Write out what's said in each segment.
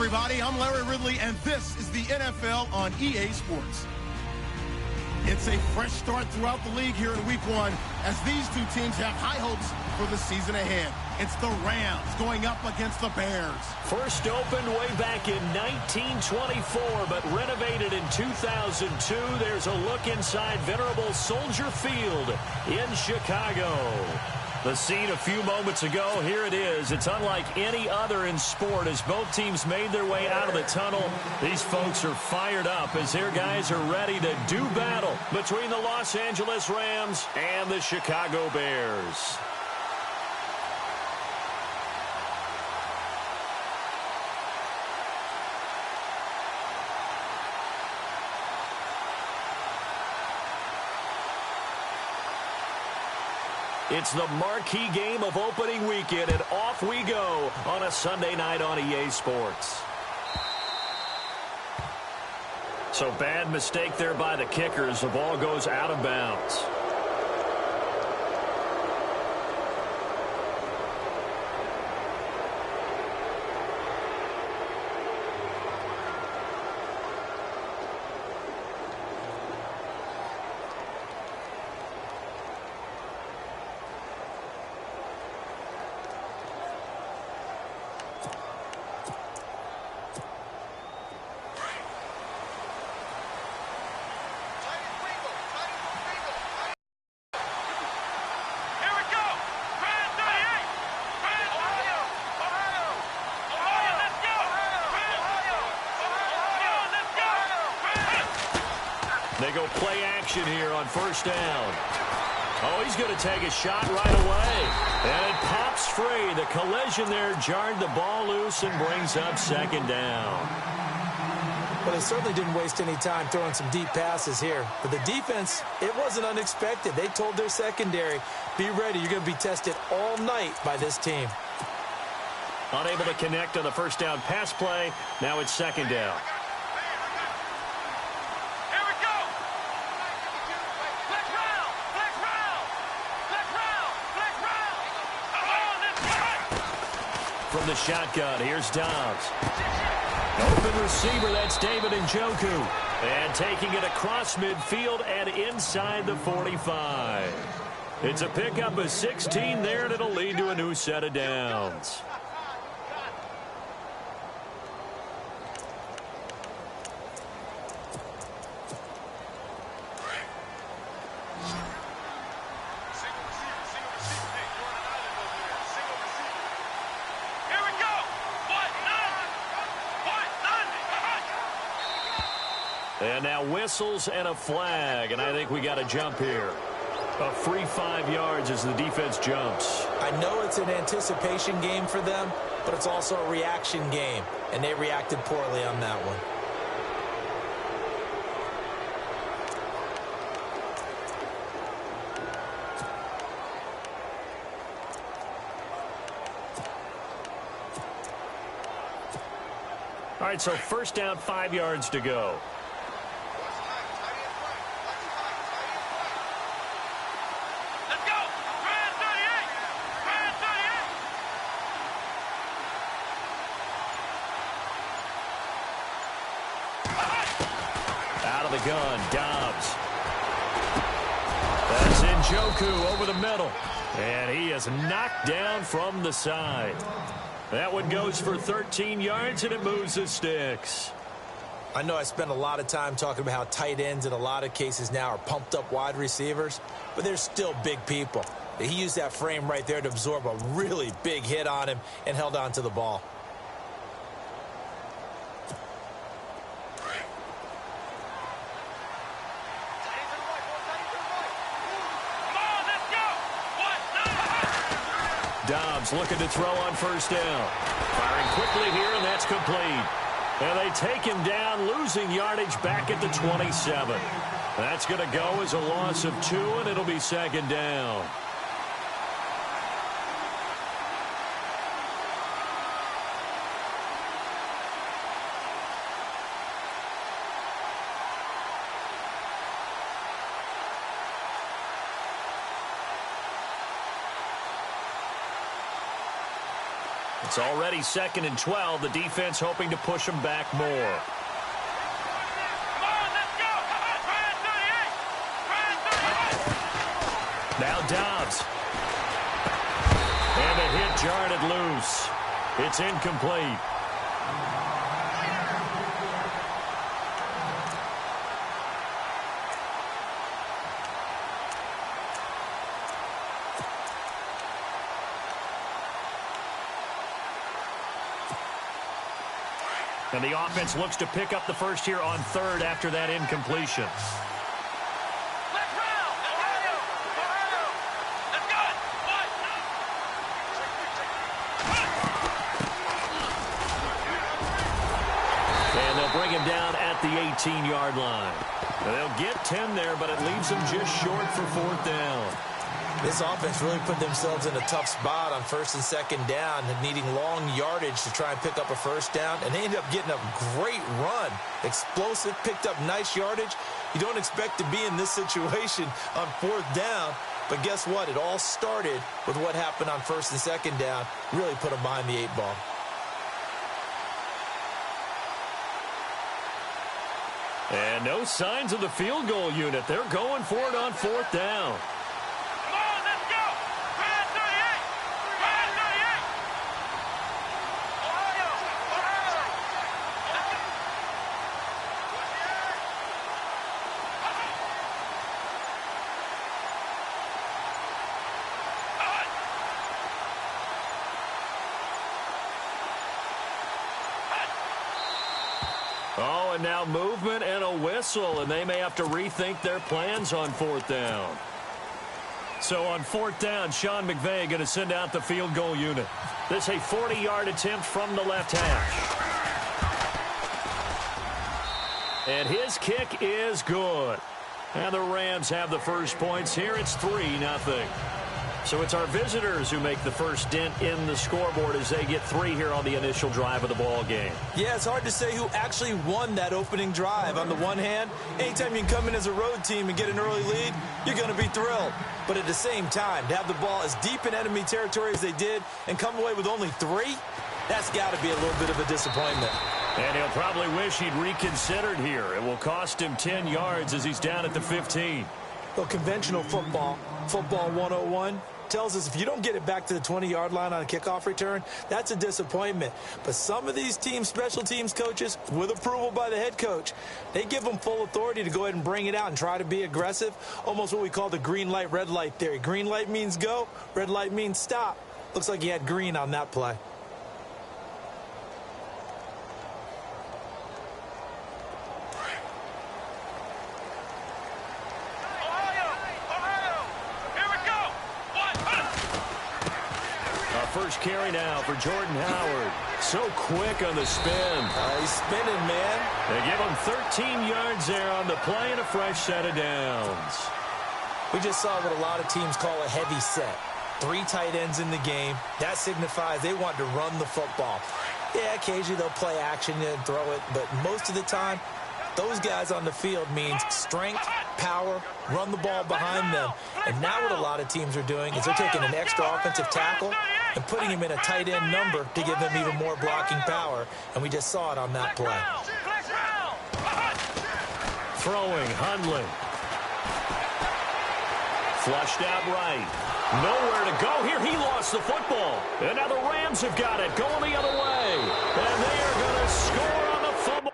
everybody. I'm Larry Ridley, and this is the NFL on EA Sports. It's a fresh start throughout the league here in Week 1 as these two teams have high hopes for the season ahead. It's the Rams going up against the Bears. First opened way back in 1924, but renovated in 2002. There's a look inside venerable Soldier Field in Chicago. The scene a few moments ago, here it is. It's unlike any other in sport as both teams made their way out of the tunnel. These folks are fired up as their guys are ready to do battle between the Los Angeles Rams and the Chicago Bears. It's the marquee game of opening weekend, and off we go on a Sunday night on EA Sports. So bad mistake there by the kickers. The ball goes out of bounds. They go play action here on first down. Oh, he's going to take a shot right away. And it pops free. The collision there jarred the ball loose and brings up second down. Well, they certainly didn't waste any time throwing some deep passes here. But the defense, it wasn't unexpected. They told their secondary, be ready. You're going to be tested all night by this team. Unable to connect on the first down pass play. Now it's second down. From the shotgun, here's Dobbs. Open receiver, that's David Njoku. And taking it across midfield and inside the 45. It's a pickup of 16 there, and it'll lead to a new set of downs. And now whistles and a flag, and I think we got a jump here. A free 5 yards as the defense jumps. I know it's an anticipation game for them, but it's also a reaction game, and they reacted poorly on that one. All right, so first down, 5 yards to go. Out of the gun, Dobbs. That's Njoku over the middle. And he is knocked down from the side. That one goes for 13 yards, and it moves the sticks. I know I spent a lot of time talking about how tight ends in a lot of cases now are pumped up wide receivers, but they're still big people. He used that frame right there to absorb a really big hit on him and held on to the ball. Dobbs looking to throw on first down. Firing quickly here, and that's complete. And they take him down, losing yardage back at the 27. That's going to go as a loss of 2, and it'll be second down. It's already 2nd and 12. The defense hoping to push them back more. Now Dobbs. And a hit jarred it loose. It's incomplete. And the offense looks to pick up the first here on 3rd after that incompletion. And they'll bring him down at the 18-yard line. Now they'll get 10 there, but it leaves them just short for 4th down. This offense really put themselves in a tough spot on 1st and 2nd down, needing long yardage to try and pick up a 1st down, and they ended up getting a great run. Explosive, picked up nice yardage. You don't expect to be in this situation on 4th down, but guess what? It all started with what happened on 1st and 2nd down. Really put them behind the 8 ball. And no signs of the field goal unit. They're going for it on 4th down. Oh, and now movement and a whistle, and they may have to rethink their plans on 4th down. So on 4th down, Sean McVay going to send out the field goal unit. This a 40-yard attempt from the left hash. And his kick is good. And the Rams have the first points here. It's 3-0. So it's our visitors who make the first dent in the scoreboard as they get 3 here on the initial drive of the ball game. Yeah, it's hard to say who actually won that opening drive. On the one hand, anytime you can come in as a road team and get an early lead, you're going to be thrilled. But at the same time, to have the ball as deep in enemy territory as they did and come away with only 3, that's got to be a little bit of a disappointment. And he'll probably wish he'd reconsidered here. It will cost him 10 yards as he's down at the 15. Well, conventional football 101, tells us if you don't get it back to the 20-yard line on a kickoff return, that's a disappointment. But some of these teams, special teams coaches, with approval by the head coach, they give them full authority to go ahead and bring it out and try to be aggressive, almost what we call the green light, red light theory. Green light means go, red light means stop. Looks like he had green on that play. First carry now for Jordan Howard. So quick on the spin. He's spinning, man. They give him 13 yards there on the play and a fresh set of downs. We just saw what a lot of teams call a heavy set. 3 tight ends in the game. That signifies they want to run the football. Yeah, occasionally they'll play action and throw it, but most of the time, those guys on the field means strength, power, run the ball behind them. And now what a lot of teams are doing is they're taking an extra offensive tackle and putting him in a tight end number to give them even more blocking power. And we just saw it on that play. Throwing, Hundley. Flushed out right. Nowhere to go here. He lost the football. And now the Rams have got it. Going the other way. And they are going to score on the fumble.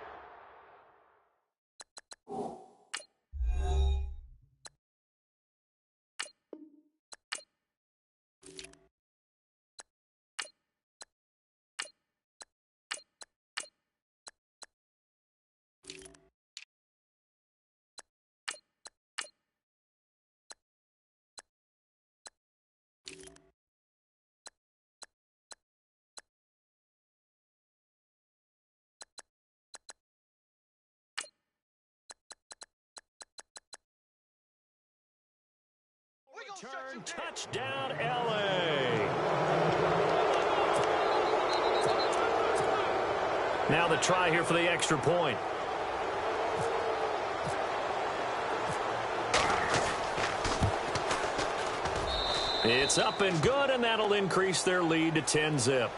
Return touchdown, LA. Now the try here for the extra point. It's up and good, and that'll increase their lead to 10-zip.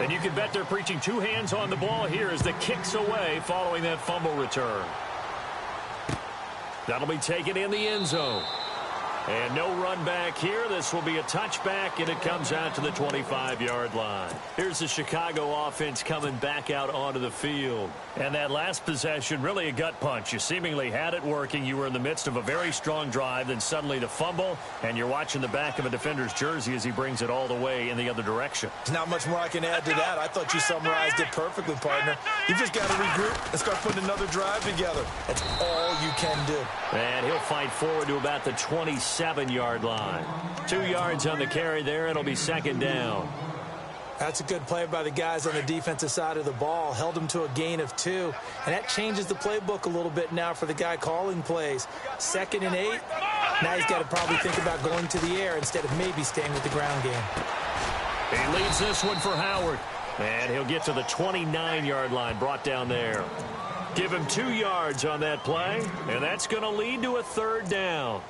And you can bet they're preaching two hands on the ball here as the kick's away following that fumble return. That'll be taken in the end zone. And no run back here. This will be a touchback, and it comes out to the 25-yard line. Here's the Chicago offense coming back out onto the field. And that last possession, really a gut punch. You seemingly had it working. You were in the midst of a very strong drive, then suddenly the fumble, and you're watching the back of a defender's jersey as he brings it all the way in the other direction. Not much more I can add to that. I thought you summarized it perfectly, partner. You just got to regroup and start putting another drive together. That's all you can do. And he'll fight forward to about the 27-yard line. 2 yards on the carry there. It'll be second down. That's a good play by the guys on the defensive side of the ball. Held them to a gain of 2. And that changes the playbook a little bit now for the guy calling plays. 2nd and 8. Now he's got to probably think about going to the air instead of maybe staying with the ground game. He leads this one for Howard. And he'll get to the 29-yard line, brought down there. Give him 2 yards on that play, and that's going to lead to a third down.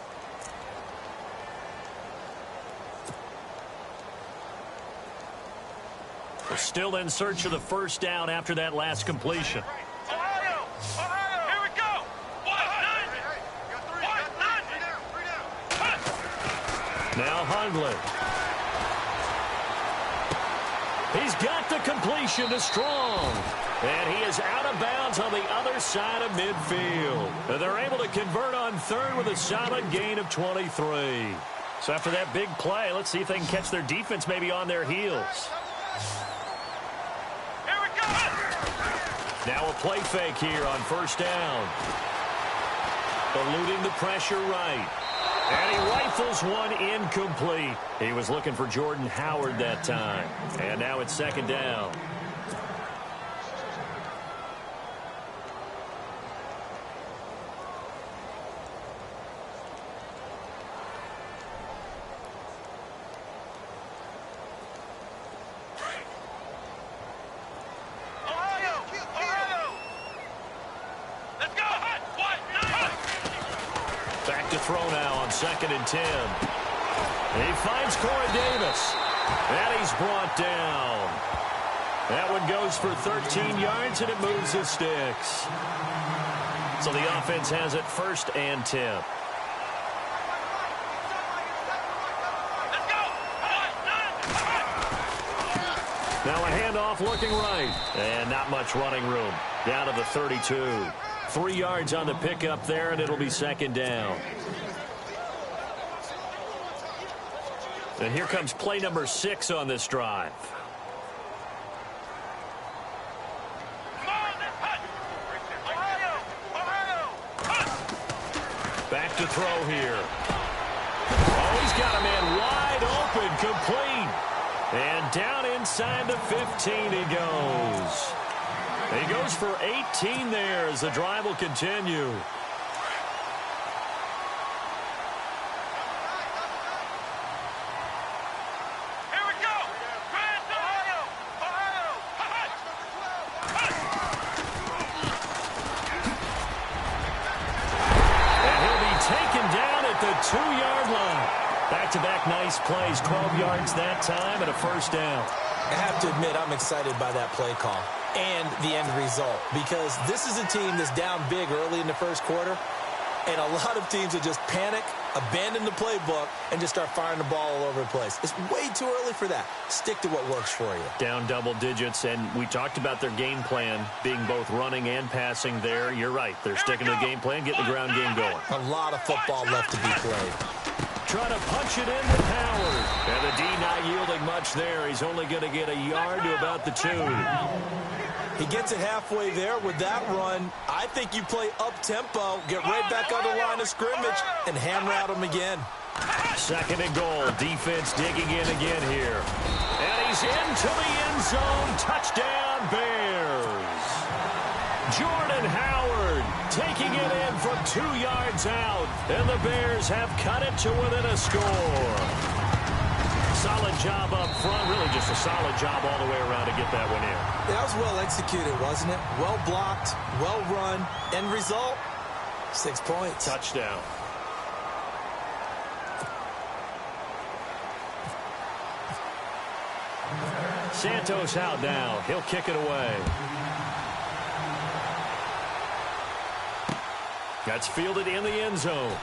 We're still in search of the first down after that last completion. Ohio, here we go. Now Hundley. He's got the completion to Strong. And he is out of bounds on the other side of midfield. And they're able to convert on third with a solid gain of 23. So after that big play, let's see if they can catch their defense maybe on their heels. Here we go. Now a play fake here on first down. Eluding the pressure right. And he rifles one incomplete. He was looking for Jordan Howard that time. And now it's second down. Throw now on 2nd and 10. He finds Corey Davis. And he's brought down. That one goes for 13 yards, and it moves the sticks. So the offense has it 1st and 10. Now a handoff looking right. And not much running room. Down to the 32. 3 yards on the pickup there, and it'll be second down. And here comes play number 6 on this drive. Back to throw here. Oh, he's got a man wide open, complete. And down inside the 15 he goes. He goes for 18 there as the drive will continue. And he'll be taken down at the 2-yard line. Back-to-back nice plays, 12 yards that time and a first down. I have to admit, I'm excited by that play call and the end result, because this is a team that's down big early in the first quarter, and a lot of teams will just panic, abandon the playbook, and just start firing the ball all over the place. It's way too early for that. Stick to what works for you. Down double digits, and we talked about their game plan being both running and passing there. You're right. They're sticking to the game plan, getting the ground game going. A lot of football left to be played. Trying to punch it into Howard. And the D not yielding much there. He's only going to get a yard to about the 2. He gets it halfway there with that run. I think you play up-tempo, get right back on the line of scrimmage, and hammer out him again. 2nd and goal. Defense digging in again here. And he's into the end zone. Touchdown, Bears. Jordan Howard taking it in from 2 yards out. And the Bears have cut it to within a score. solid job up front. Really just a solid job all the way around to get that one in. Yeah, that was well executed, wasn't it? Well blocked, well run. End result, 6 points. Touchdown. Santos out now. He'll kick it away. That's fielded in the end zone.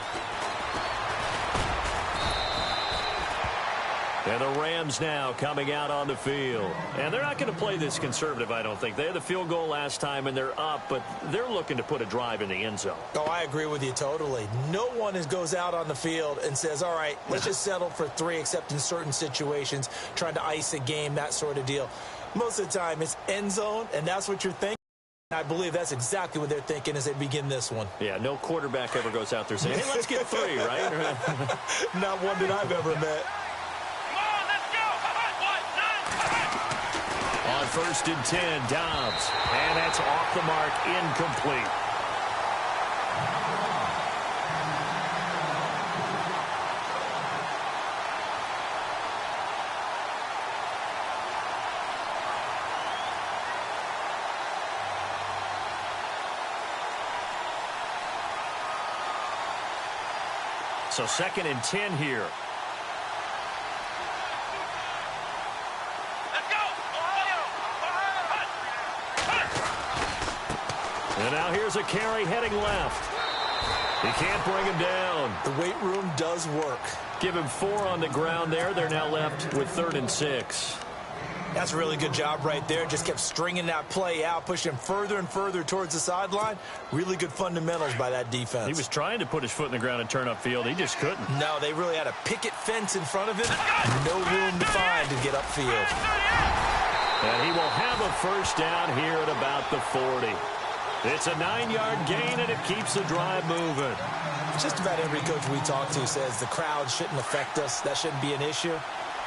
And the Rams now coming out on the field. And they're not going to play this conservative, I don't think. They had the field goal last time, and they're up, but they're looking to put a drive in the end zone. Oh, I agree with you totally. No one goes out on the field and says, all right, let's just settle for 3, except in certain situations, trying to ice a game, that sort of deal. Most of the time, it's end zone, and that's what you're thinking. I believe that's exactly what they're thinking as they begin this one. Yeah, no quarterback ever goes out there saying, hey, let's get 3, right? Not one that I've ever met. On 1st and 10, Dobbs. And that's off the mark, incomplete. So 2nd and 10 here. And now here's a carry heading left. He can't bring him down. The weight room does work. Give him 4 on the ground there. They're now left with 3rd and 6. That's a really good job right there. Just kept stringing that play out, pushing him further and further towards the sideline. Really good fundamentals by that defense. He was trying to put his foot in the ground and turn upfield. He just couldn't. No, they really had a picket fence in front of him. No room to find to get upfield. And he will have a 1st down here at about the 40. It's a 9-yard gain, and it keeps the drive moving. Just about every coach we talk to says the crowd shouldn't affect us. That shouldn't be an issue.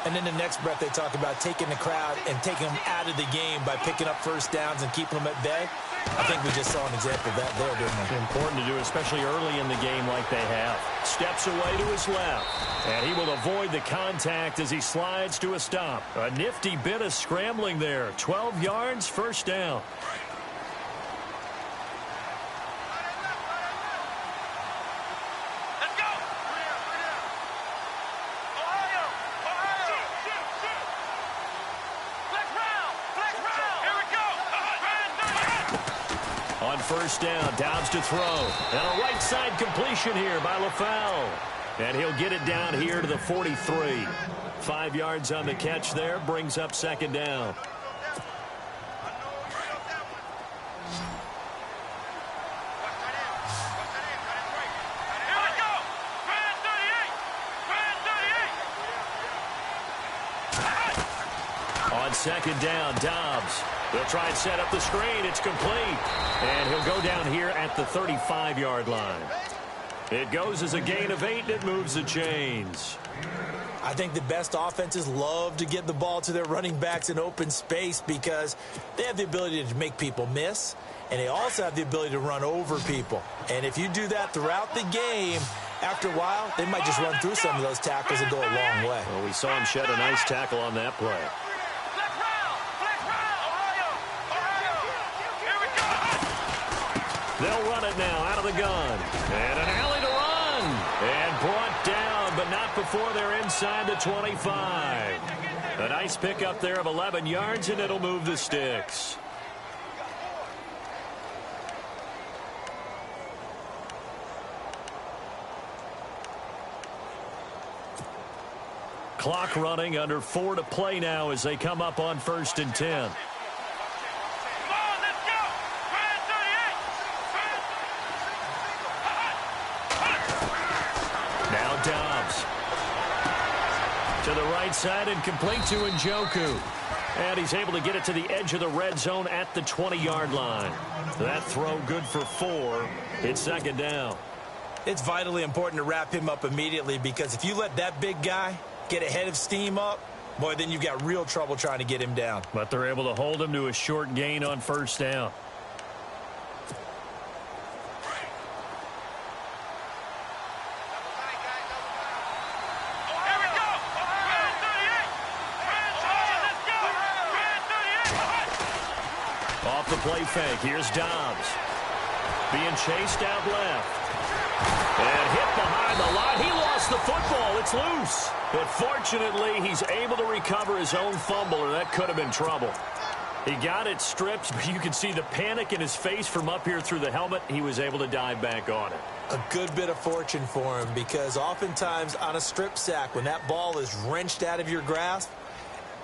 And then the next breath they talk about taking the crowd and taking them out of the game by picking up 1st downs and keeping them at bay. I think we just saw an example of that there, didn't we? It's important to do, especially early in the game like they have. Steps away to his left. And he will avoid the contact as he slides to a stop. A nifty bit of scrambling there. 12 yards, 1st down. On 1st down, Dobbs to throw. And a right side completion here by LaFell. And he'll get it down here to the 43. 5 yards on the catch there, brings up 2nd down. On 2nd down, Dobbs. They'll try and set up the screen. It's complete. And he'll go down here at the 35-yard line. It goes as a gain of 8, and it moves the chains. I think the best offenses love to get the ball to their running backs in open space because they have the ability to make people miss, and they also have the ability to run over people. And if you do that throughout the game, after a while, they might just run through some of those tackles and go a long way. Well, we saw him shed a nice tackle on that play. They'll run it now out of the gun. And an alley to run. And brought down, but not before they're inside the 25. A nice pickup there of 11 yards, and it'll move the sticks. Clock running, under 4 to play now as they come up on 1st and 10. Now Dobbs. To the right side and complete to Njoku. And he's able to get it to the edge of the red zone at the 20-yard line. That throw good for 4. It's 2nd down. It's vitally important to wrap him up immediately because if you let that big guy get ahead of steam up, boy, then you've got real trouble trying to get him down. But they're able to hold him to a short gain on 1st down. Off the play fake, here's Dobbs. Being chased out left. And hit behind the line. He lost the football. It's loose. But fortunately, he's able to recover his own fumble, or that could have been trouble. He got it stripped, but you can see the panic in his face from up here through the helmet. He was able to dive back on it. A good bit of fortune for him, because oftentimes on a strip sack, when that ball is wrenched out of your grasp,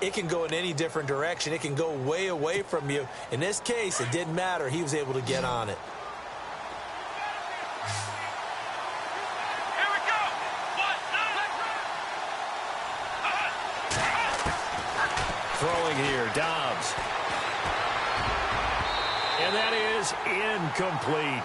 it can go in any different direction. It can go way away from you. In this case, it didn't matter. He was able to get on it. Throwing here, Dobbs. And that is incomplete.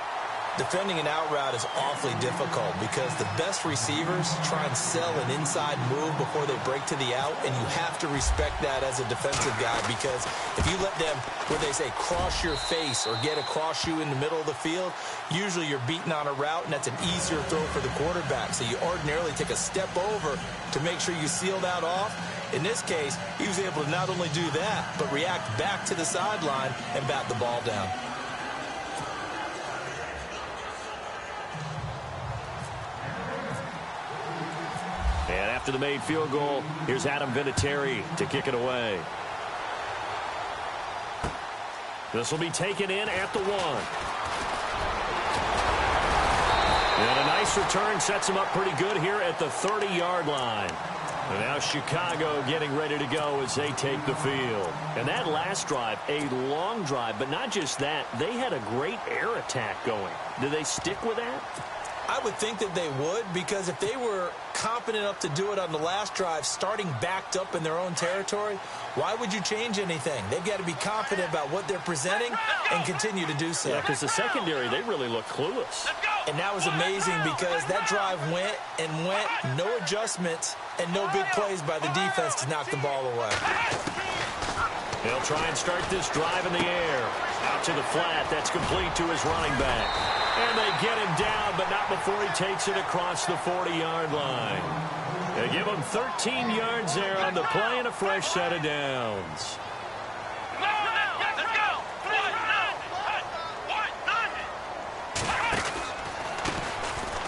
Defending an out route is awfully difficult because the best receivers try and sell an inside move before they break to the out, and you have to respect that as a defensive guy, because if you let them, where they say, cross your face or get across you in the middle of the field, usually you're beaten on a route, and that's an easier throw for the quarterback. So you ordinarily take a step over to make sure you seal that off. In this case, he was able to not only do that, but react back to the sideline and bat the ball down. And after the made field goal, here's Adam Vinatieri to kick it away. This will be taken in at the 1. And a nice return sets him up pretty good here at the 30-yard line. And now Chicago getting ready to go as they take the field. And that last drive, a long drive, but not just that. They had a great air attack going. Do they stick with that? I would think that they would, because if they were confident enough to do it on the last drive, starting backed up in their own territory, why would you change anything? They've got to be confident about what they're presenting and continue to do so. Yeah, because the secondary, they really look clueless. And that was amazing, because that drive went and went, no adjustments, and no big plays by the defense to knock the ball away. They'll try and start this drive in the air. Out to the flat. That's complete to his running back. And they get him down, but not before he takes it across the 40-yard line. They give him 13 yards there on the play and a fresh set of downs.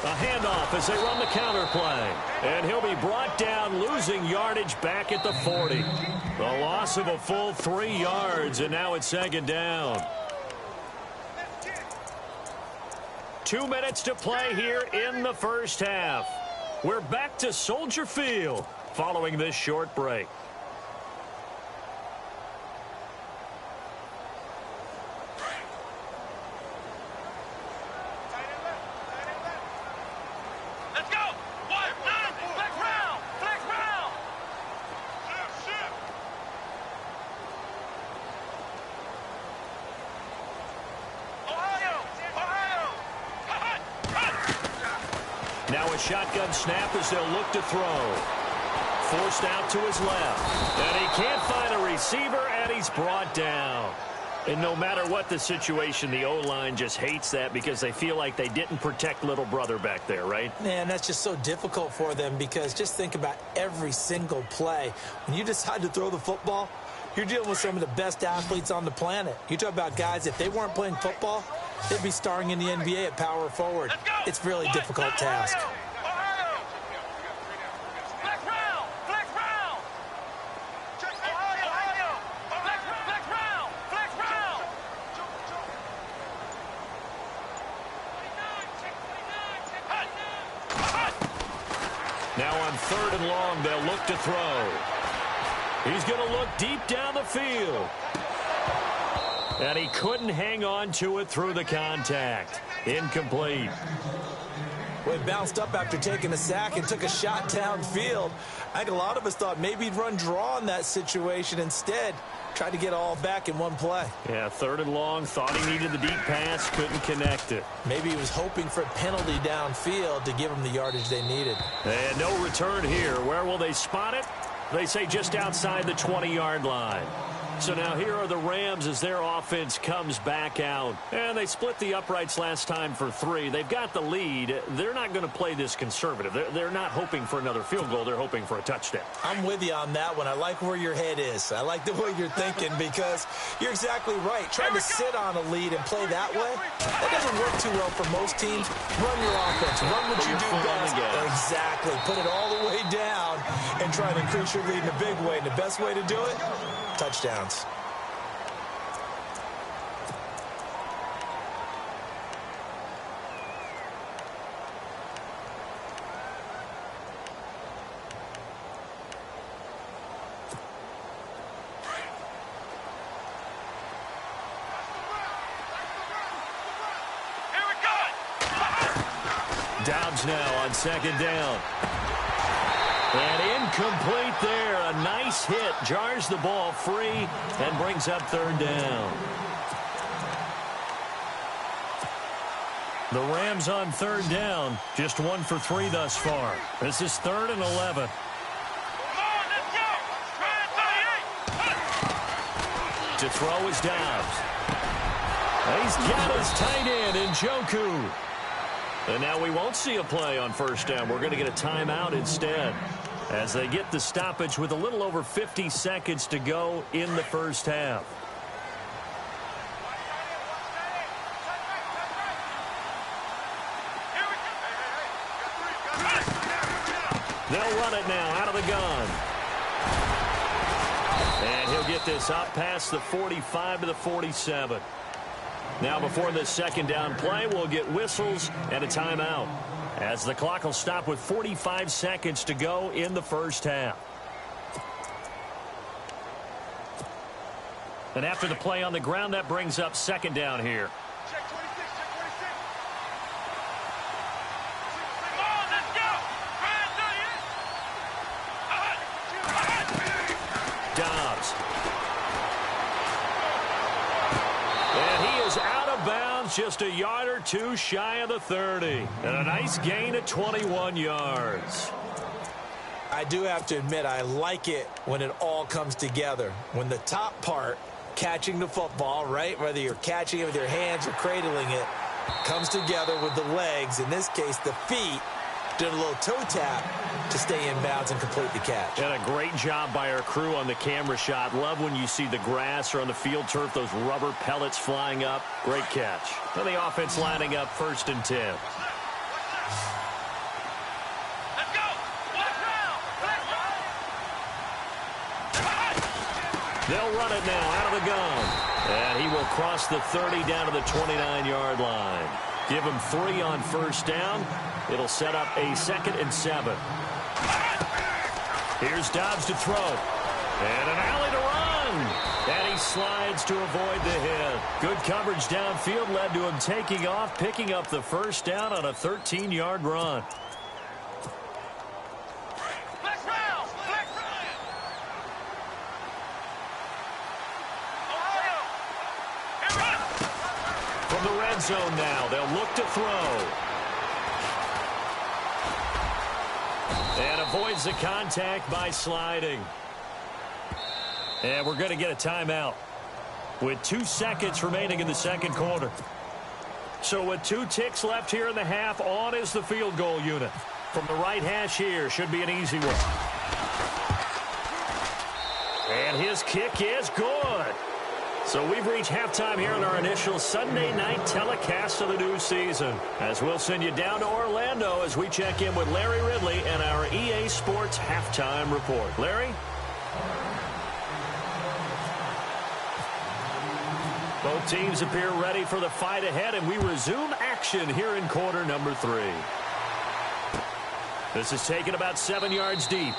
A handoff as they run the counter play. And he'll be brought down, losing yardage back at the 40. The loss of a full 3 yards, and now it's second down. 2 minutes to play here in the first half. We're back to Soldier Field following this short break. Now a shotgun snap as they'll look to throw. Forced out to his left. And he can't find a receiver, and he's brought down. And no matter what the situation, the O-line just hates that because they feel like they didn't protect little brother back there, right? Man, that's just so difficult for them, because just think about every single play. When you decide to throw the football, you're dealing with some of the best athletes on the planet. You talk about guys, if they weren't playing football, they'd be starring in the NBA at power forward. It's a really difficult task. Now on 3rd and long, they'll look to throw. He's going to look deep down the field. And he couldn't hang on to it through the contact. Incomplete. Well, he bounced up after taking a sack and took a shot downfield. I think a lot of us thought maybe he'd run draw in that situation. Instead, tried to get all back in one play. Yeah, 3rd and long, thought he needed the deep pass, couldn't connect it. Maybe he was hoping for a penalty downfield to give him the yardage they needed. And no return here. Where will they spot it? They say just outside the 20-yard line. So now here are the Rams as their offense comes back out. And they split the uprights last time for 3. They've got the lead. They're not going to play this conservative. They're not hoping for another field goal. They're hoping for a touchdown. I'm with you on that one. I like where your head is. I like the way you're thinking because you're exactly right. Trying to sit on a lead and play that way, that doesn't work too well for most teams. Run your offense. Run what you do best. Exactly. Put it all the way down and try to increase your lead in a big way. And the best way to do it, touchdowns. Dobbs now on second down. And incomplete there. A nice hit. Jars the ball free and brings up third down. The Rams on third down. Just 1 for 3 thus far. This is 3rd and 11. To throw is Dobbs. He's got his tight end, Njoku. And now we won't see a play on first down. We're going to get a timeout instead as they get the stoppage with a little over 50 seconds to go in the first half. They'll run it now out of the gun. And he'll get this up past the 45 to the 47. Now before this second down play, we'll get whistles and a timeout as the clock will stop with 45 seconds to go in the first half. And after the play on the ground, that brings up second down here. Check 26, check 26. Come on, let's go. Dobbs. And he is out of bounds, just a yard or two shy of the 30. And a nice gain at 21 yards. I do have to admit, I like it when it all comes together. When the top part, catching the football, right, whether you're catching it with your hands or cradling it, comes together with the legs, in this case the feet, did a little toe tap to stay in bounds and complete the catch. And a great job by our crew on the camera shot. Love when you see the grass or on the field turf, those rubber pellets flying up. Great catch. And the offense lining up 1st and 10. Let's go. Watch out. They'll run it now out of the gun. And he will cross the 30 down to the 29-yard line. Give him 3 on first down. It'll set up a 2nd and 7. Here's Dobbs to throw. And an alley to run. And he slides to avoid the hit. Good coverage downfield led to him taking off, picking up the first down on a 13-yard run. Flex round. Flex round. From the red zone now, they'll look to throw. And avoids the contact by sliding. And we're going to get a timeout with 2 seconds remaining in the second quarter. So with 2 ticks left here in the half, on is the field goal unit. From the right hash here, should be an easy one. And his kick is good. So we've reached halftime here in our initial Sunday night telecast of the new season. As we'll send you down to Orlando as we check in with Larry Ridley and our EA Sports halftime report. Larry? Both teams appear ready for the fight ahead, and we resume action here in quarter number 3. This is taken about 7 yards deep.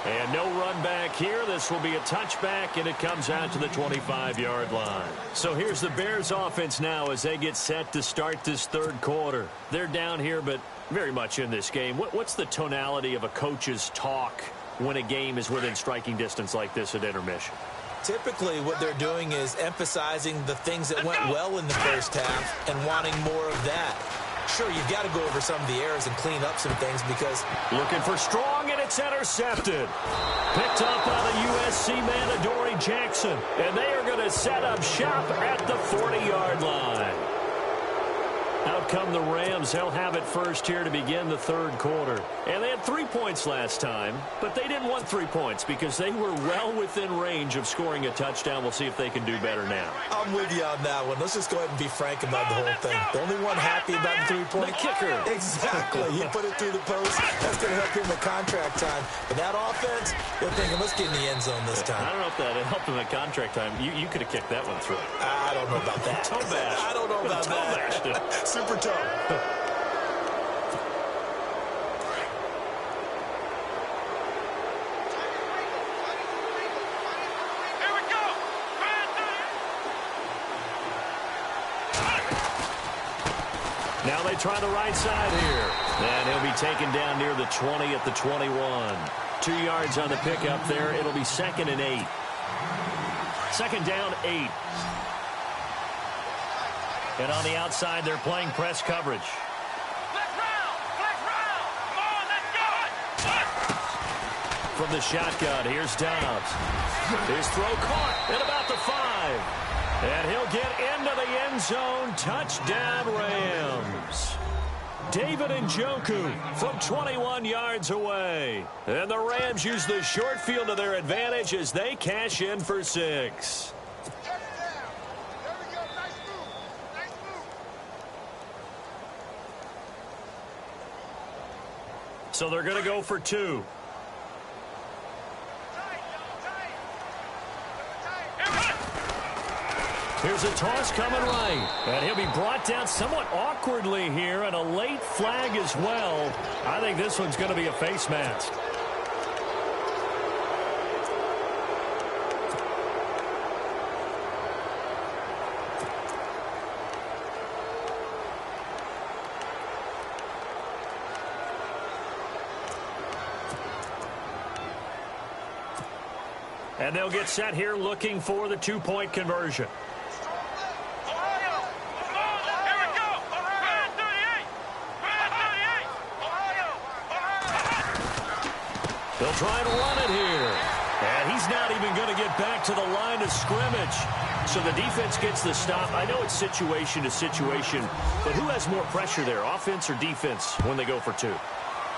And no run back here. This will be a touchback, and it comes out to the 25-yard line. So here's the Bears offense now as they get set to start this third quarter. They're down here, but very much in this game. What's the tonality of a coach's talk when a game is within striking distance like this at intermission? Typically, what they're doing is emphasizing the things that went well in the first half and wanting more of that. Sure, you've got to go over some of the errors and clean up some things because... Looking for strong, and it's It's intercepted. Picked up by the USC man, Adoree Jackson. And they are going to set up shop at the 40-yard line. Out come the Rams. They'll have it first here to begin the third quarter. And they had 3 points last time, but they didn't want 3 points because they were well within range of scoring a touchdown. We'll see if they can do better now. I'm with you on that one. Let's just go ahead and be frank about the whole thing. The only one happy about the 3-point? The kicker. Exactly. He put it through the post. That's going to help him at contract time. But that offense, they're thinking, let's get in the end zone this time. I don't know if that helped him at contract time. You could have kicked that one through. I don't know about that. Toe bash. I don't know about that. Super toe. Now they try the right side here. And he'll be taken down near the 20 at the 21. 2 yards on the pickup there. It'll be 2nd and 8. 2nd down, 8. And on the outside, they're playing press coverage. Flex round! Come on, let's go! From the shotgun, here's Dobbs. His throw caught at about the 5. And he'll get into the end zone. Touchdown, Rams. David Njoku from 21 yards away. And the Rams use the short field to their advantage as they cash in for 6. So they're going to go for 2. Here's a toss coming right. And he'll be brought down somewhat awkwardly here, and a late flag as well. I think this one's going to be a face mask. And they'll get set here looking for the 2-point conversion. They'll try and run it here. And he's not even going to get back to the line of scrimmage. So the defense gets the stop. I know it's situation to situation, but who has more pressure there, offense or defense, when they go for 2?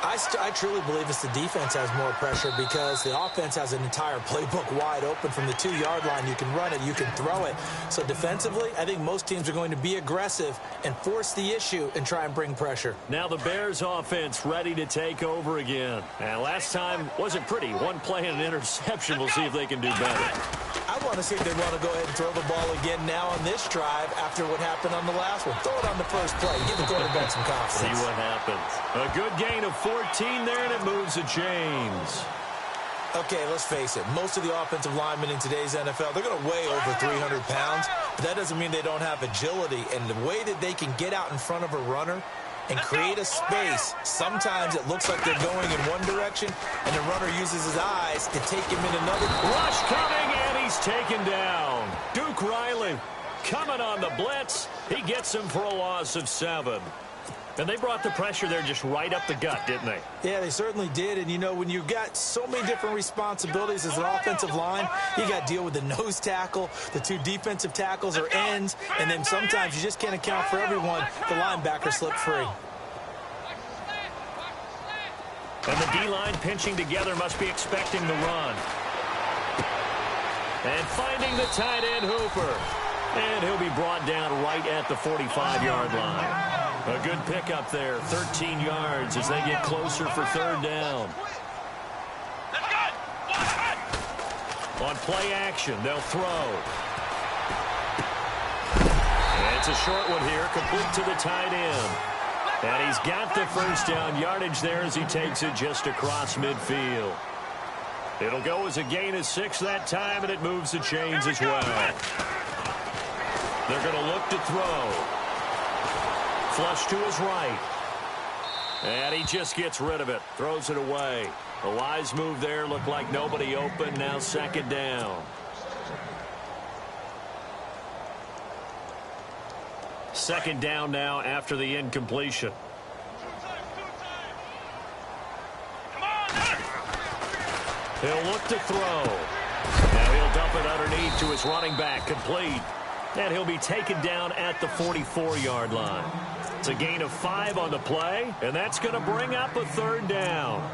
I truly believe it's the defense has more pressure because the offense has an entire playbook wide open from the 2-yard line. You can run it, you can throw it. So defensively, I think most teams are going to be aggressive and force the issue and try and bring pressure. Now the Bears offense ready to take over again. And last time wasn't pretty. One play and an interception. We'll see if they can do better. I want to see if they want to go ahead and throw the ball again now on this drive after what happened on the last one. Throw it on the first play. Give the quarterback some confidence. See what happens. A good gain of 14 there, and it moves the chains. Okay, let's face it. Most of the offensive linemen in today's NFL, they're going to weigh over 300 pounds, but that doesn't mean they don't have agility. And the way that they can get out in front of a runner and create a space, sometimes it looks like they're going in one direction, and the runner uses his eyes to take him in another. Rush coming, and he's taken down. Duke Riley coming on the blitz. He gets him for a loss of 7. And they brought the pressure there just right up the gut, didn't they? Yeah, they certainly did. And, you know, when you've got so many different responsibilities as an offensive line, you got to deal with the nose tackle, the 2 defensive tackles or ends, and then sometimes you just can't account for everyone. The linebacker slipped free. And the D-line pinching together must be expecting the run. And finding the tight end, Hooper. And he'll be brought down right at the 45-yard line. A good pickup there, 13 yards as they get closer for 3rd down. On play action, they'll throw. And it's a short one here, complete to the tight end. And he's got the first down yardage there as he takes it just across midfield. It'll go as a gain of 6 that time, and it moves the chains as well. They're going to look to throw. Flush to his right. And he just gets rid of it. Throws it away. A wise move there. Looked like nobody open. Now 2nd down. 2nd down now after the incompletion. Come on, He'll look to throw. Now he'll dump it underneath to his running back, complete. And he'll be taken down at the 44-yard line. It's a gain of 5 on the play, and that's going to bring up a third down.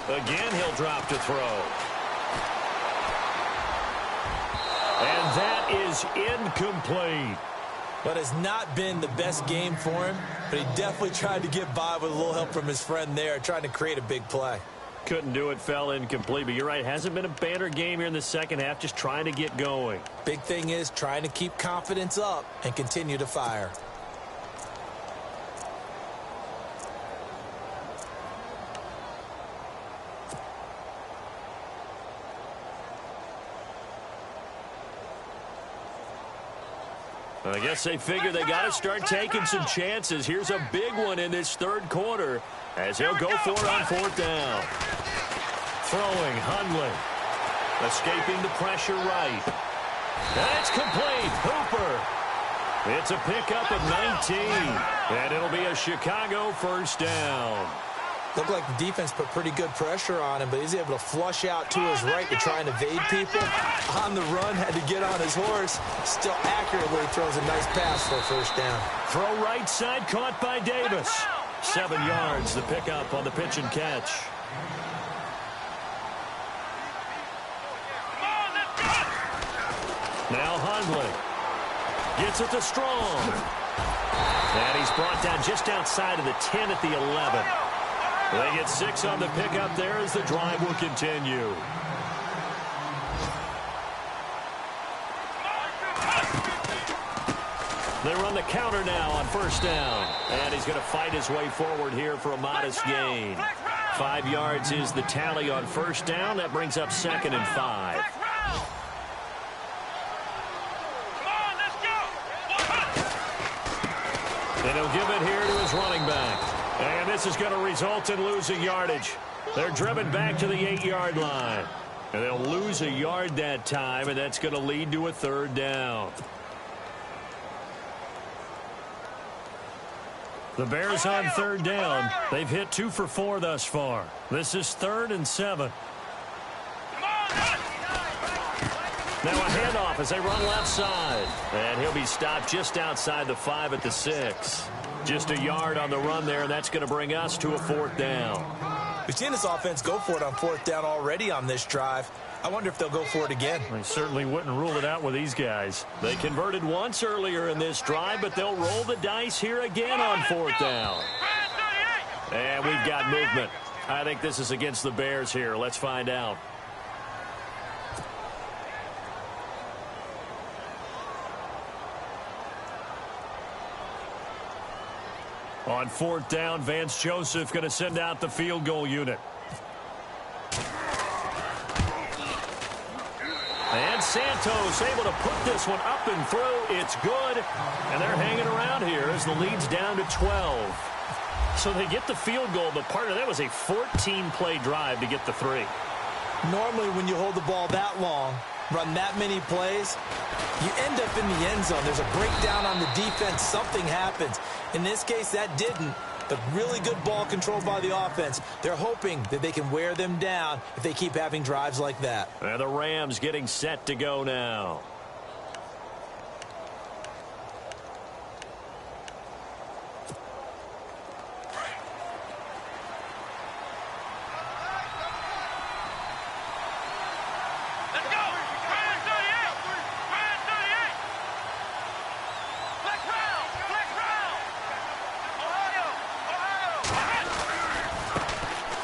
Again, he'll drop to throw. And that is incomplete. But it's not been the best game for him, but he definitely tried to get by with a little help from his friend there, trying to create a big play. Couldn't do it, fell incomplete. But you're right, hasn't been a banner game here in the second half, just trying to get going. Big thing is trying to keep confidence up and continue to fire. I guess they figure they got to start taking some chances. Here's a big one in this third quarter as he'll go for it on fourth down. Throwing, Hundley. Escaping the pressure right. And it's complete. Hooper. It's a pickup of 19. And it'll be a Chicago first down. Looked like the defense put pretty good pressure on him, but he's able to flush out to his right to try and evade people. On the run, had to get on his horse. Still accurately throws a nice pass for a first down. Throw right side, caught by Davis. 7 yards, the pickup on the pitch and catch. Now Hundley gets it to Strong. And he's brought down just outside of the 10 at the 11. They get 6 on the pickup there as the drive will continue. They run the counter now on first down. And he's going to fight his way forward here for a modest gain. 5 yards is the tally on first down. That brings up 2nd and 5. And he'll give it here to his running back. And this is going to result in losing yardage. They're driven back to the 8-yard line. And they'll lose a yard that time, and that's going to lead to a third down. The Bears on third down. They've hit 2 for 4 thus far. This is 3rd and 7. Now a handoff as they run left side. And he'll be stopped just outside the 5 at the 6. Just a yard on the run there, and that's going to bring us to a fourth down. We've seen this offense go for it on fourth down already on this drive. I wonder if they'll go for it again. I certainly wouldn't rule it out with these guys. They converted once earlier in this drive, but they'll roll the dice here again on fourth down. And we've got movement. I think this is against the Bears here. Let's find out. On fourth down, Vance Joseph going to send out the field goal unit. And Santos able to put this one up and through. It's good. And they're hanging around here as the lead's down to 12. So they get the field goal, but part of that was a 14-play drive to get the 3. Normally when you hold the ball that long, run that many plays, you end up in the end zone. There's a breakdown on the defense. Something happens. In this case, that didn't. But really good ball control by the offense. They're hoping that they can wear them down if they keep having drives like that. And the Rams getting set to go now.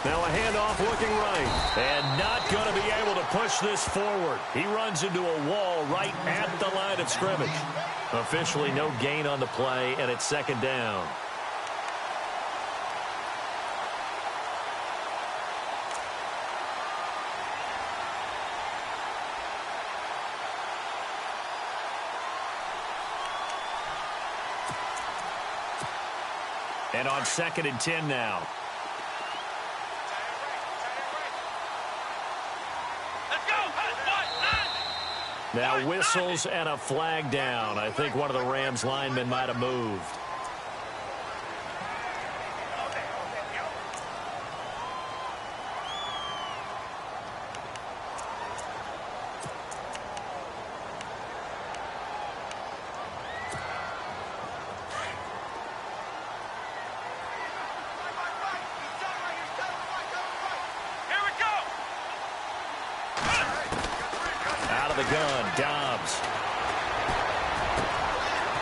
Now a handoff looking right. And not going to be able to push this forward. He runs into a wall right at the line of scrimmage. Officially no gain on the play, and it's second down. And on 2nd and 10 now. Now whistles and a flag down. I think one of the Rams linemen might have moved. The gun, Dobbs.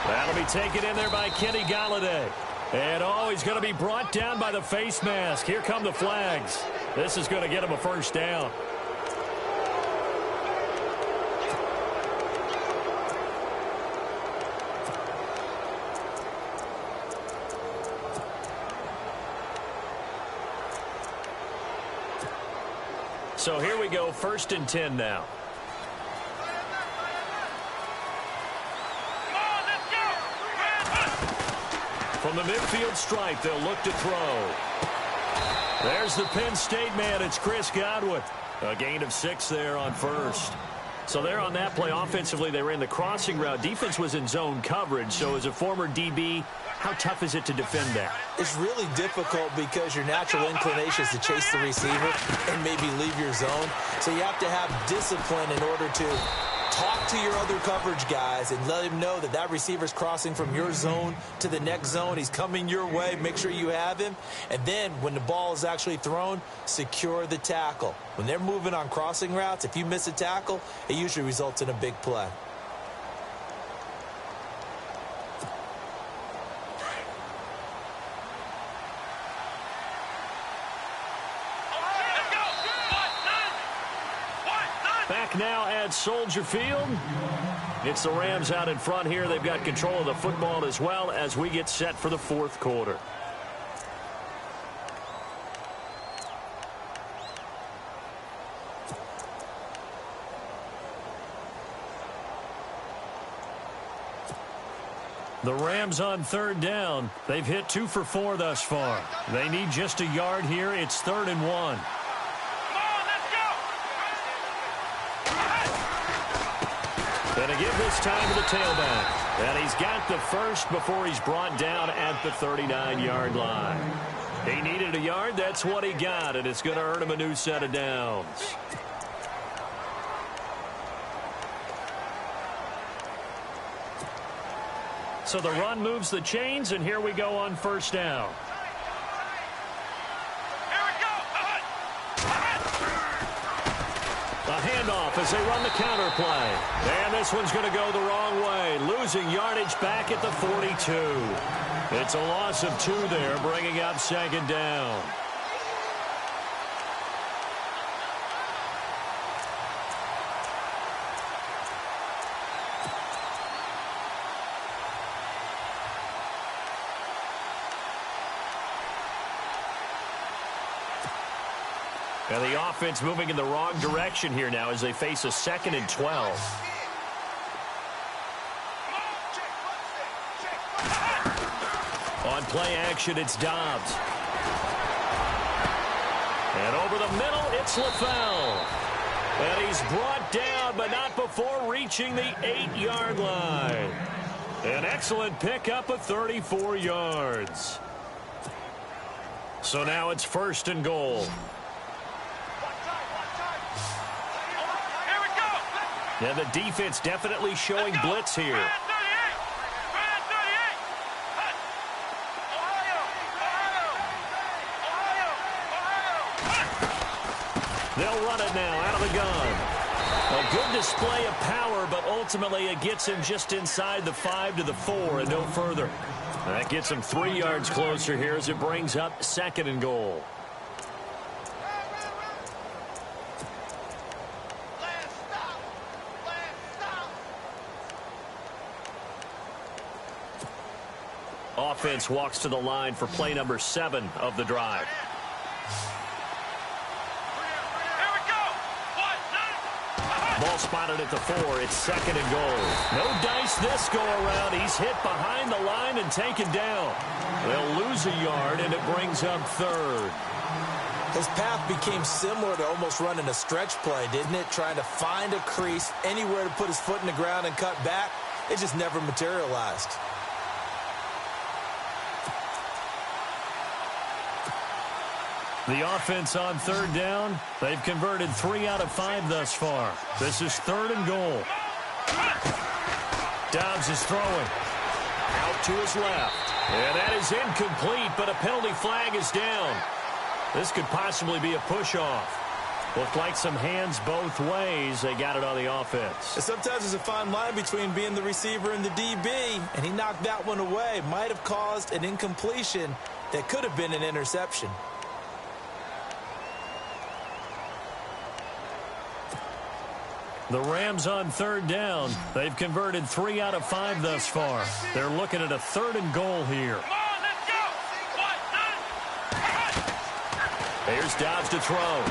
That'll be taken in there by Kenny Galladay. And he's going to be brought down by the face mask. Here come the flags. This is going to get him a first down. So here we go, 1st and 10 now. From the midfield stripe, they'll look to throw. There's the Penn State man. It's Chris Godwin. A gain of 6 there on 1st. So there on that play, offensively, they ran the crossing route. Defense was in zone coverage. So as a former DB, how tough is it to defend that? It's really difficult because your natural inclination is to chase the receiver and maybe leave your zone. So you have to have discipline in order to talk to your other coverage guys and let him know that that receiver's crossing from your zone to the next zone. He's coming your way. Make sure you have him. And then when the ball is actually thrown, secure the tackle. When they're moving on crossing routes, if you miss a tackle, it usually results in a big play. Back now at Soldier Field. It's the Rams out in front here. They've got control of the football as well as we get set for the 4th quarter. The Rams on 3rd down. They've hit 2 for 4 thus far. They need just a yard here. It's 3rd and 1. And a give this time to the tailback. And he's got the first before he's brought down at the 39-yard line. He needed a yard. That's what he got, and it's going to earn him a new set of downs. So the run moves the chains, and here we go on 1st down. Handoff as they run the counter play. And this one's going to go the wrong way. Losing yardage back at the 42. It's a loss of 2 there, bringing up 2nd down. And the offense moving in the wrong direction here now as they face a 2nd and 12. On play action, it's Dobbs. And over the middle, it's LaFell. And he's brought down, but not before reaching the 8-yard line. An excellent pickup of 34 yards. So now it's 1st and goal. And the defense definitely showing blitz here. They'll run it now out of the gun. A good display of power, but ultimately it gets him just inside the 5 to the 4 and no further. That gets him 3 yards closer here as it brings up 2nd and goal. Offense walks to the line for play number 7 of the drive. Ball spotted at the 4. It's 2nd and goal. No dice this go around. He's hit behind the line and taken down. They'll lose a yard, and it brings up 3rd. His path became similar to almost running a stretch play, didn't it? Trying to find a crease, anywhere to put his foot in the ground and cut back. It just never materialized. The offense on third down. They've converted 3 out of 5 thus far. This is 3rd and goal. Dobbs is throwing. Out to his left. And that is incomplete, but a penalty flag is down. This could possibly be a push-off. Looked like some hands both ways. They got it on the offense. Sometimes there's a fine line between being the receiver and the DB, and he knocked that one away. Might have caused an incompletion that could have been an interception. The Rams on third down. They've converted 3 out of 5 thus far. They're looking at a 3rd and goal here. Come on, let's go. 1, 2. Here's Dobbs to throw.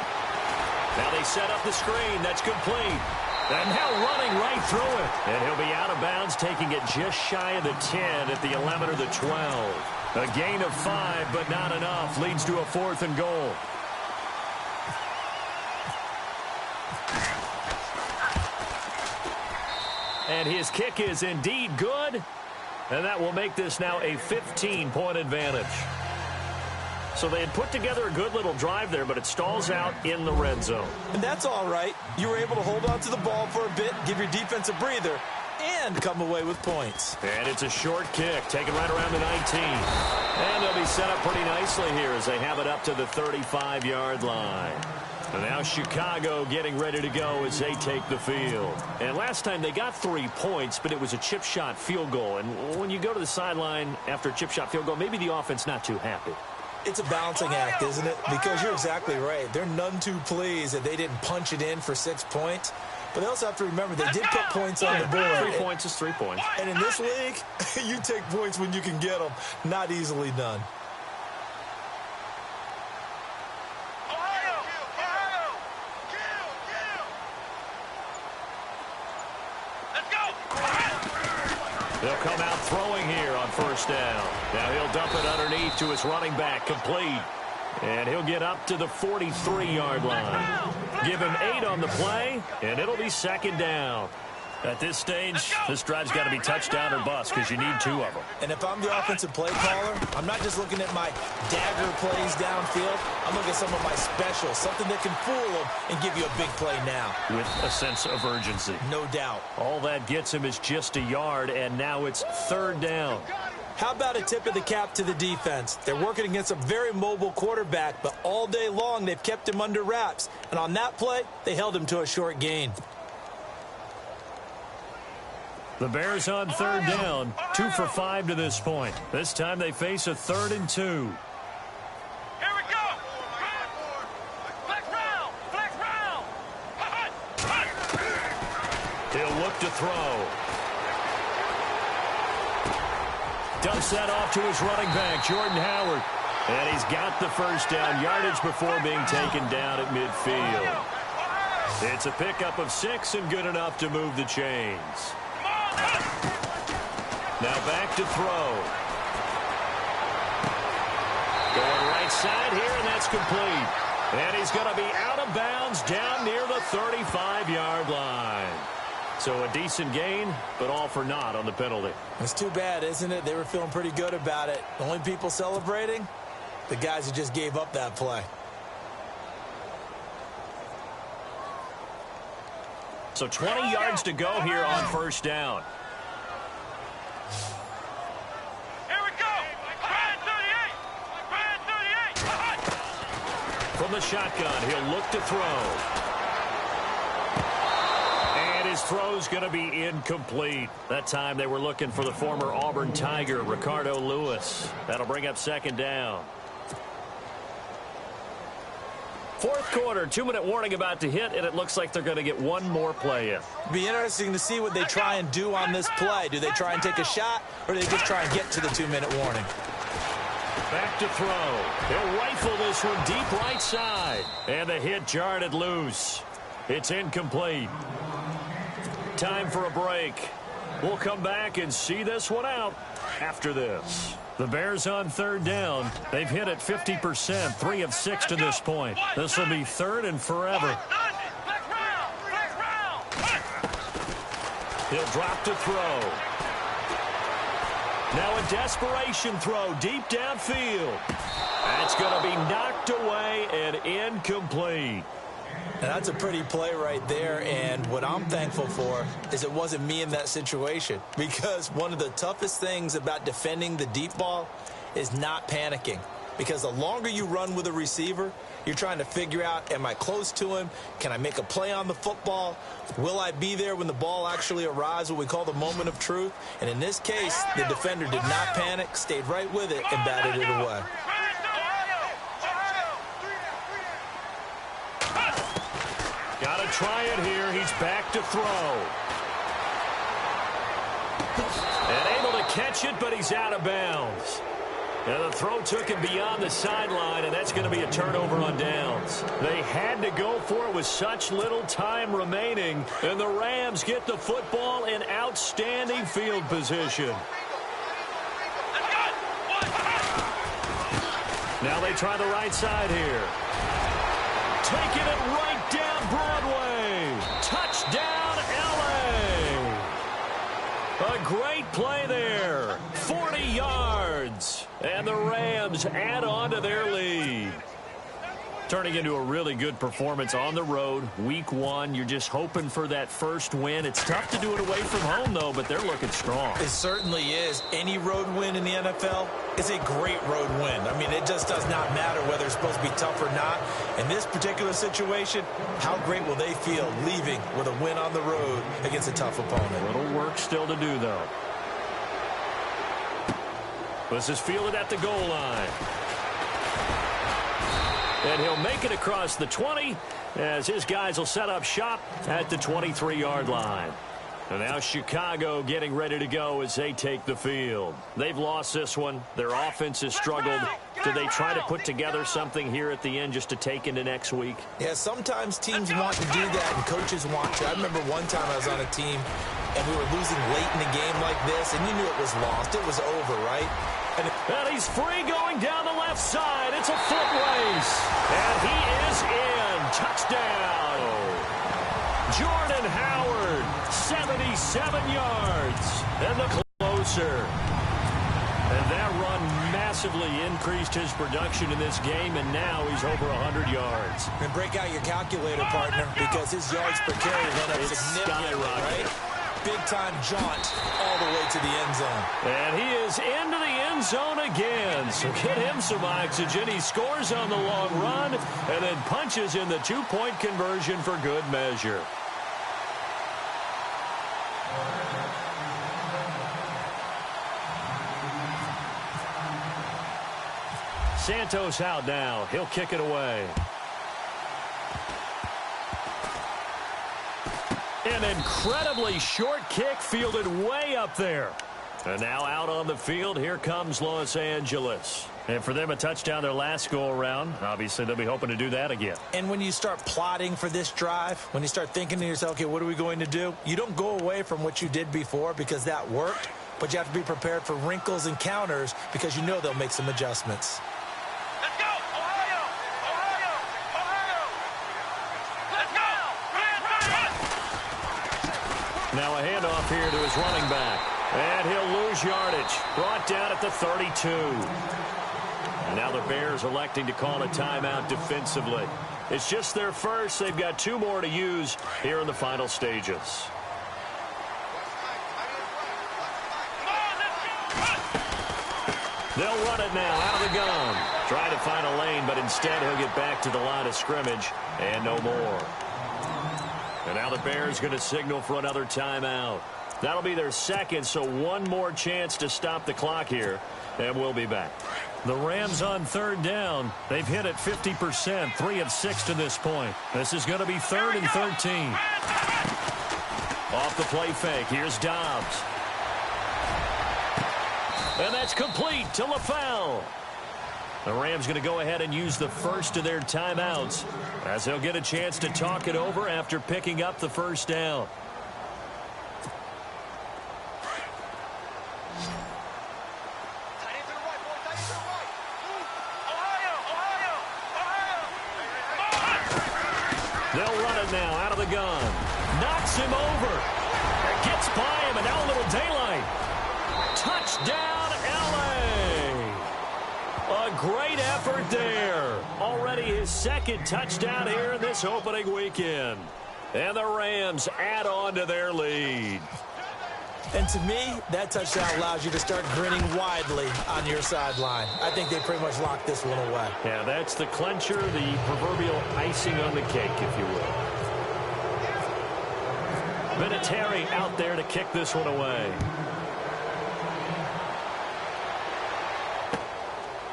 Now they set up the screen. That's complete. And now running right through it. And he'll be out of bounds, taking it just shy of the 10 at the 11 or the 12. A gain of 5, but not enough. Leads to a 4th and goal. And his kick is indeed good. And that will make this now a 15-point advantage. So they had put together a good little drive there, but it stalls out in the red zone. And that's all right. You were able to hold on to the ball for a bit, give your defense a breather, and come away with points. And it's a short kick, taken right around the 19. And they'll be set up pretty nicely here as they have it up to the 35-yard line. And now Chicago getting ready to go as they take the field. And last time they got 3 points, but it was a chip shot field goal. And when you go to the sideline after a chip shot field goal, maybe the offense not too happy. It's a balancing act, isn't it? Because you're exactly right. They're none too pleased that they didn't punch it in for 6 points. But they also have to remember they did put points on the board. 3 points is 3 points. And in this league, you take points when you can get them. Not easily done. They'll come out throwing here on first down. Now he'll dump it underneath to his running back, complete. And he'll get up to the 43-yard line. Give him 8 on the play, and it'll be 2nd down. At this stage, this drive's got to be touchdown or bust because you need 2 of them. And if I'm the offensive play caller, I'm not just looking at my dagger plays downfield. I'm looking at some of my specials, something that can fool them and give you a big play now. With a sense of urgency. No doubt. All that gets him is just a yard, and now it's 3rd down. How about a tip of the cap to the defense? They're working against a very mobile quarterback, but all day long they've kept him under wraps. And on that play, they held him to a short gain. The Bears on 3rd down, 2 for 5 to this point. This time they face a 3rd and 2. Here we go. Flex round. Flex round. He'll look to throw. Dumps that off to his running back, Jordan Howard. And he's got the first down, yardage before being taken down at midfield. It's a pickup of 6 and good enough to move the chains. Now back to throw. Going right side here, and that's complete. And he's going to be out of bounds down near the 35-yard line. So a decent gain, but all for naught on the penalty. It's too bad, isn't it? They were feeling pretty good about it. The only people celebrating, the guys who just gave up that play. So 20 yards to go here on first down. Here we go. Brand 38. Brand 38. From the shotgun, he'll look to throw. And his throw's going to be incomplete. That time they were looking for the former Auburn Tiger, Ricardo Lewis. That'll bring up 2nd down. 4th quarter, 2-minute warning about to hit, and it looks like they're going to get one more play in. It'll be interesting to see what they try and do on this play. Do they try and take a shot, or do they just try and get to the 2-minute warning? Back to throw. He'll rifle this one deep right side. And the hit jarred it loose. It's incomplete. Time for a break. We'll come back and see this one out after this. The Bears on third down. They've hit it 50%, 3 of 6 to this point. This will be third and forever. He'll drop to throw. Now a desperation throw deep downfield. That's going to be knocked away and incomplete. And that's a pretty play right there, and what I'm thankful for is it wasn't me in that situation, because one of the toughest things about defending the deep ball is not panicking, because the longer you run with a receiver, you're trying to figure out, am I close to him? Can I make a play on the football? Will I be there when the ball actually arrives, what we call the moment of truth? And in this case, the defender did not panic, stayed right with it, and batted it away. Got to try it here. He's back to throw. And able to catch it, but he's out of bounds. And the throw took him beyond the sideline, and that's going to be a turnover on downs. They had to go for it with such little time remaining, and the Rams get the football in outstanding field position. Now they try the right side here. Taking it right down Broadway. Touchdown, L.A. A great play there. 40 yards. And the Rams add on to their lead. Turning into a really good performance on the road. Week 1, you're just hoping for that first win. It's tough to do it away from home, though, but they're looking strong. It certainly is. Any road win in the NFL is a great road win. I mean, it just does not matter whether it's supposed to be tough or not. In this particular situation, how great will they feel leaving with a win on the road against a tough opponent? A little work still to do, though. This is fielded at the goal line. And he'll make it across the 20 as his guys will set up shop at the 23-yard line. And now Chicago getting ready to go as they take the field. They've lost this one. Their offense has struggled. Do they try to put together something here at the end just to take into next week? Yeah, sometimes teams want to do that and coaches want to. I remember one time I was on a team and we were losing late in a game like this, and you knew it was lost. It was over, right? And he's free going down the left side. It's a foot race. And he is in. Touchdown. Jordan Howard, 77 yards. And the closer. And that run massively increased his production in this game, and now he's over 100 yards. And break out your calculator, partner, because his yards per carry went up significantly, right? Big-time jaunt all the way to the end zone. And he is into the end zone again. So get him some oxygen. He scores on the long run and then punches in the two-point conversion for good measure. Santos out now. He'll kick it away. An incredibly short kick fielded way up there. And now out on the field, here comes Los Angeles. And for them, a touchdown their last go-around. Obviously, they'll be hoping to do that again. And when you start plotting for this drive, when you start thinking to yourself, okay, what are we going to do? You don't go away from what you did before because that worked, but you have to be prepared for wrinkles and counters because you know they'll make some adjustments. Let's go! Ohio! Ohio! Ohio! Let's go! Now a handoff here to his running back. And he'll lose yardage. Brought down at the 32. And now the Bears electing to call a timeout defensively. It's just their first. They've got 2 more to use here in the final stages. They'll run it now out of the gun. Trying to find a lane, but instead he'll get back to the line of scrimmage and no more. And now the Bears going to signal for another timeout. That'll be their second, so one more chance to stop the clock here, and we'll be back. The Rams on third down. They've hit it 50%, 3 of 6 to this point. This is going to be 3rd and 13. Off the play fake, here's Dobbs. And that's complete to LaFell. The Rams going to go ahead and use the first of their timeouts as they'll get a chance to talk it over after picking up the first down. They'll run it now out of the gun. Knocks him over. Gets by him, and now a little daylight. Touchdown, L.A. A great effort there. Already his second touchdown here in this opening weekend. And the Rams add on to their lead. And to me, that touchdown allows you to start grinning widely on your sideline. I think they pretty much locked this one away. Yeah, that's the clincher, the proverbial icing on the cake, if you will. Vinatieri out there to kick this one away.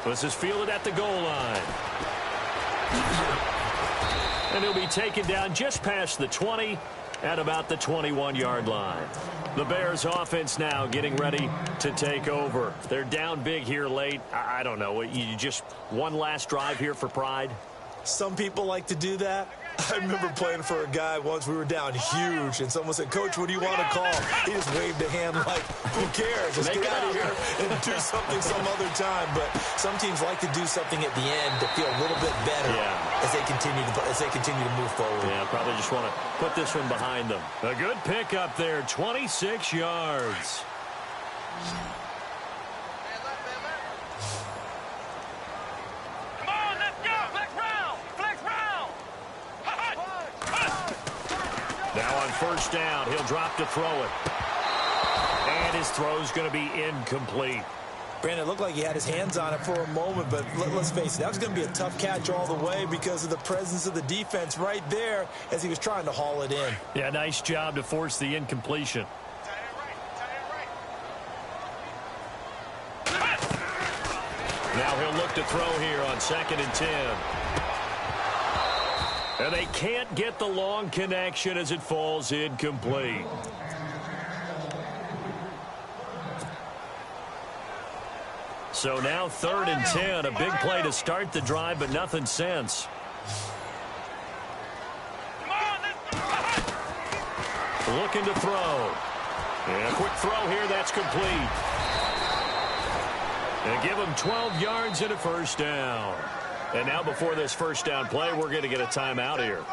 This is fielded at the goal line. And he'll be taken down just past the 20 at about the 21-yard line. The Bears offense now getting ready to take over. They're down big here late. I don't know. You just one last drive here for pride? Some people like to do that. I remember playing for a guy once. We were down huge, and someone said, "Coach, what do you want to call?" He just waved a hand like, who cares? Let's get out of here and do something some other time. But some teams like to do something at the end to feel a little bit better as they continue to move forward. Yeah, probably just want to put this one behind them. A good pick up there, 26 yards. Now on first down, he'll drop to throw it. And his throw's going to be incomplete. Brandon, it looked like he had his hands on it for a moment, but let's face it, that was going to be a tough catch all the way because of the presence of the defense right there as he was trying to haul it in. Yeah, nice job to force the incompletion. Now he'll look to throw here on 2nd and 10. And they can't get the long connection as it falls incomplete. So now 3rd and 10, a big play to start the drive, but nothing since. Looking to throw. And a quick throw here, that's complete. And give him 12 yards and a first down. And now before this first down play, we're going to get a timeout here,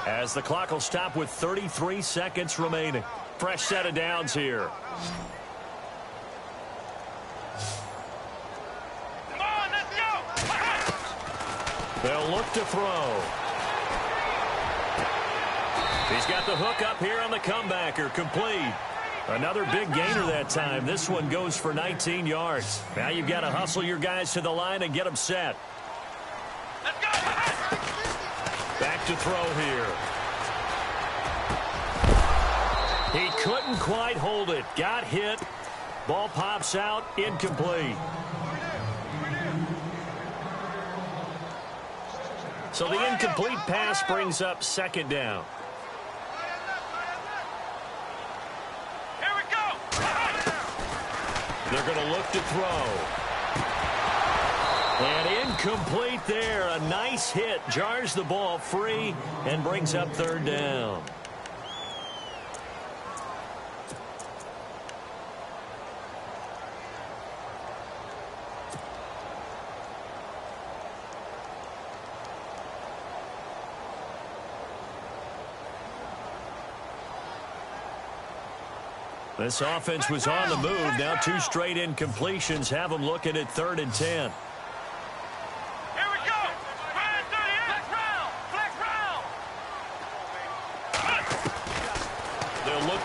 as the clock will stop with 33 seconds remaining. Fresh set of downs here. Come on, let's go! They'll look to throw. He's got the hook up here on the comebacker, complete. Another big gainer that time. This one goes for 19 yards. Now you've got to hustle your guys to the line and get them set. Let's go! Back to throw here. He couldn't quite hold it. Got hit. Ball pops out. Incomplete. So the incomplete pass brings up 2nd down. Here we go! They're going to look to throw. And incomplete there. A nice hit. Jars the ball free and brings up 3rd down. This offense was on the move. Now 2 straight incompletions have them looking at 3rd and 10.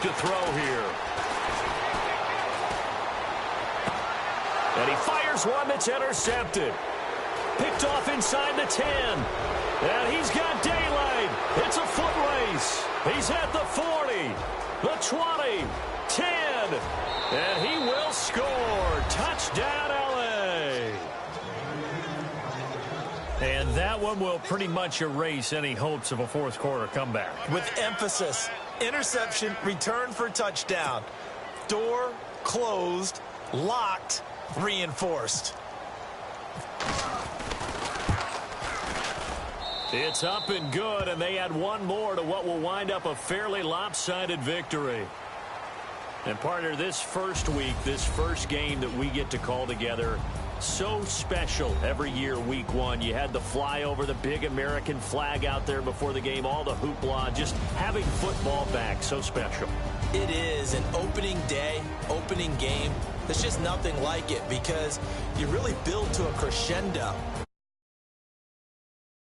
To throw here. And he fires one that's intercepted. Picked off inside the 10. And he's got daylight. It's a foot race. He's at the 40, the 20, 10. And he will score. Touchdown, L.A. And that one will pretty much erase any hopes of a fourth quarter comeback. With emphasis. Interception, return for touchdown. Door closed, locked, reinforced. It's up and good, and they add one more to what will wind up a fairly lopsided victory. And partner, this first week, this first game that we get to call together, So special every year, week one. You had the flyover, the big American flag out there before the game, all the hoopla, just having football back, so special. It is an opening day, opening game. There's just nothing like it because you really build to a crescendo.